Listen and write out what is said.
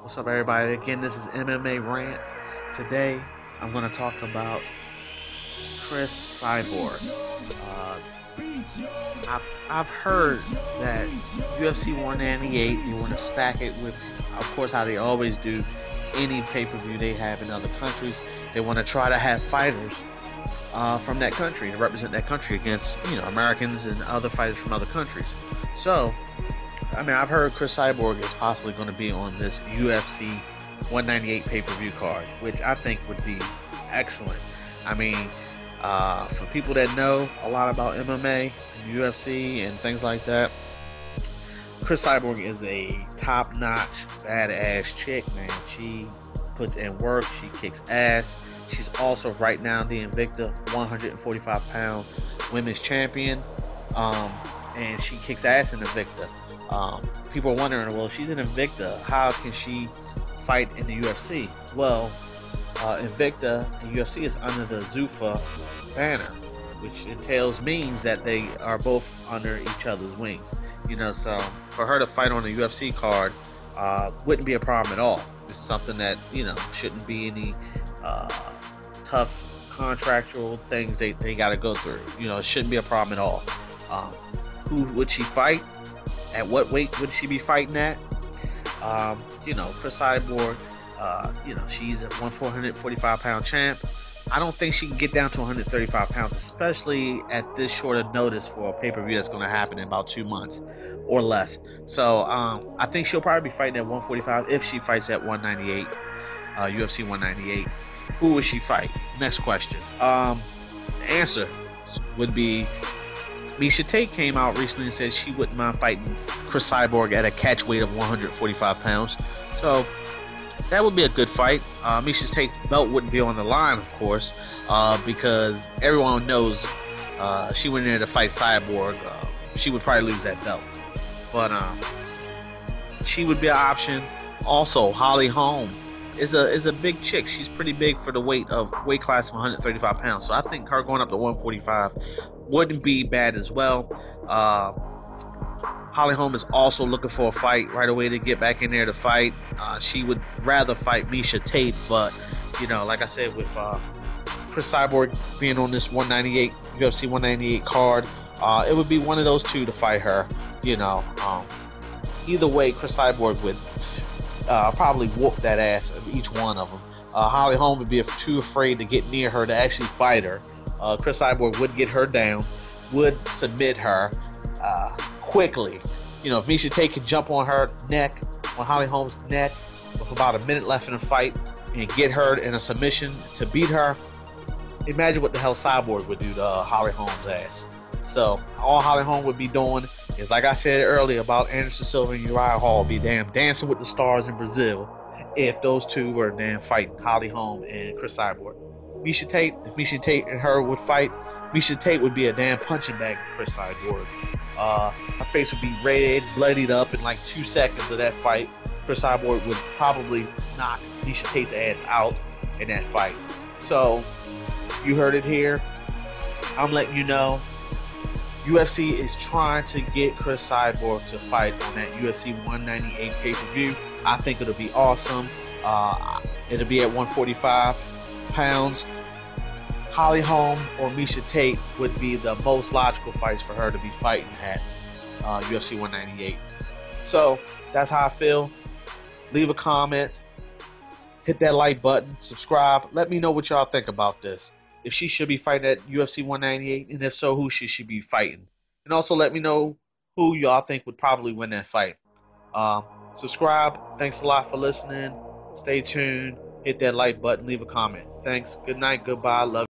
What's up, everybody? Again, this is MMA Rant. Today, I'm going to talk about Cris Cyborg. I've heard that UFC 198, you want to stack it with, of course, how they always do any pay-per-view they have in other countries. They want to try to have fighters from that country to represent that country against, Americans and other fighters from other countries. So, I've heard Cris Cyborg is possibly going to be on this UFC 198 pay-per-view card, which I think would be excellent. For people that know a lot about MMA, UFC, and things like that, Cris Cyborg is a top-notch, badass chick, man. She puts in work. She kicks ass. She's also right now the Invicta 145-pound women's champion, and she kicks ass in Invicta. People are wondering, well, if she's an Invicta, how can she fight in the UFC? Well, Invicta and UFC is under the Zuffa banner, which means that they are both under each other's wings. So for her to fight on a UFC card wouldn't be a problem at all. It's something that, shouldn't be any tough contractual things they got to go through. It shouldn't be a problem at all. Who would she fight? At what weight would she be fighting at? Cris Cyborg, she's a 145-pound champ. I don't think she can get down to 135 pounds, especially at this short of notice for a pay-per-view that's going to happen in about 2 months or less. So I think she'll probably be fighting at 145 if she fights at 198, UFC 198. Who would she fight? Next question. The answer would be Miesha Tate came out recently and said she wouldn't mind fighting Cris Cyborg at a catch weight of 145 pounds. So that would be a good fight. Miesha Tate's belt wouldn't be on the line, of course, because everyone knows she went in there to fight Cyborg. She would probably lose that belt. But she would be an option. Also, Holly Holm is a big chick. She's pretty big for the weight class of 135 pounds. So I think her going up to 145 wouldn't be bad as well. Holly Holm is also looking for a fight right away to get back in there to fight. She would rather fight Miesha Tate, but like I said, with Cris Cyborg being on this 198 UFC 198 card, it would be one of those two to fight her. Either way, Cris Cyborg would probably whoop that ass of each one of them. Holly Holm would be too afraid to get near her to actually fight her. Cris Cyborg would get her down, would submit her quickly. If Miesha Tate could jump on her neck, on Holly Holm's neck, with about a minute left in the fight and get her in a submission to beat her, imagine what the hell Cyborg would do to Holly Holm's ass. So all Holly Holm would be doing is, like I said earlier about Anderson Silva and Uriah Hall, be damn dancing with the stars in Brazil if those two were damn fighting, Holly Holm and Cris Cyborg. Miesha Tate, if Miesha Tate and her would fight, Miesha Tate would be a damn punching bag for Cris Cyborg. Her face would be red, bloodied up in like 2 seconds of that fight. Cris Cyborg would probably knock Miesha Tate's ass out in that fight. So, you heard it here. I'm letting you know. UFC is trying to get Cris Cyborg to fight on that UFC 198 pay-per-view. I think it'll be awesome. It'll be at 145 pounds. Holly Holm or Miesha Tate would be the most logical fights for her to be fighting at UFC 198. So that's how I feel. Leave a comment, hit that like button, subscribe. Let me know what y'all think about this. If she should be fighting at UFC 198, and if so, who should she be fighting? And also let me know who y'all think would probably win that fight. Subscribe. Thanks a lot for listening. Stay tuned. Hit that like button. Leave a comment. Thanks. Good night. Goodbye. Love you.